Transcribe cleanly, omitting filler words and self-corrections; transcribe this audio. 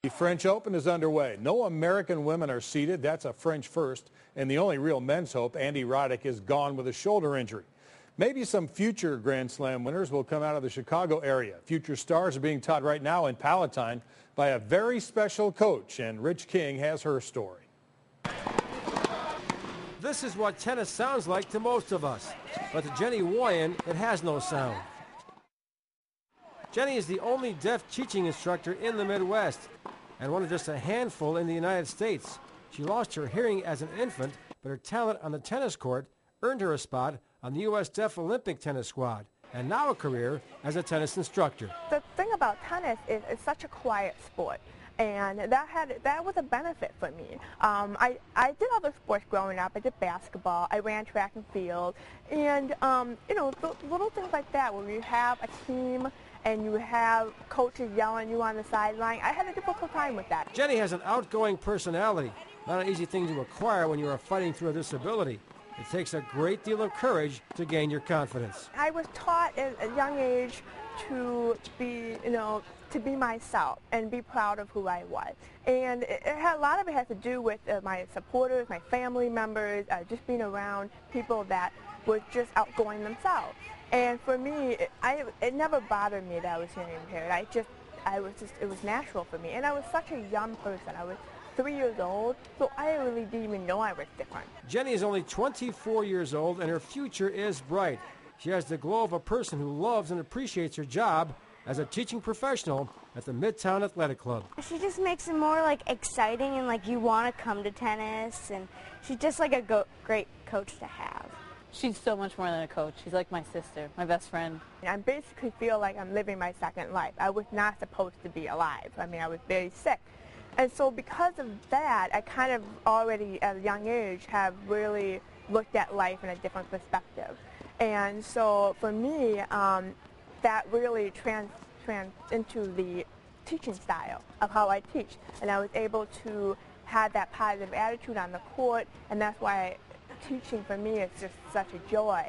The French Open is underway. No American women are seeded. That's a French first. And the only real men's hope, Andy Roddick, is gone with a shoulder injury. Maybe some future Grand Slam winners will come out of the Chicago area. Future stars are being taught right now in Palatine by a very special coach. And Rich King has her story. This is what tennis sounds like to most of us. But to Jenny Woyhan, it has no sound. Jenny is the only deaf teaching instructor in the Midwest, and one of just a handful in the United States. She lost her hearing as an infant, but her talent on the tennis court earned her a spot on the U.S. Deaf Olympic tennis squad, and now a career as a tennis instructor. The thing about tennis is it's such a quiet sport, and that was a benefit for me. I did other sports growing up. I did basketball. I ran track and field, and little things like that where you have a team and you have coaches yelling at you on the sideline. I had a difficult time with that. Jenny has an outgoing personality, not an easy thing to acquire when you are fighting through a disability. It takes a great deal of courage to gain your confidence. I was taught at a young age to be, to be myself and be proud of who I was. And a lot of it has to do with my supporters, my family members, just being around people that were just outgoing themselves. And for me, it never bothered me that I was hearing impaired. It was natural for me. And I was such a young person. I was 3 years old, so I really didn't even know I was different. Jenny is only 24 years old, and her future is bright. She has the glow of a person who loves and appreciates her job as a teaching professional at the Midtown Athletic Club. She just makes it more exciting and you want to come to tennis, and she's just a great coach to have. She's so much more than a coach. She's like my sister, my best friend. I basically feel like I'm living my second life. I was not supposed to be alive. I mean, I was very sick. And so because of that, I kind of already at a young age have really looked at life in a different perspective. And so for me, that really trans into the teaching style of how I teach. And I was able to have that positive attitude on the court, and that's why teaching for me is just such a joy.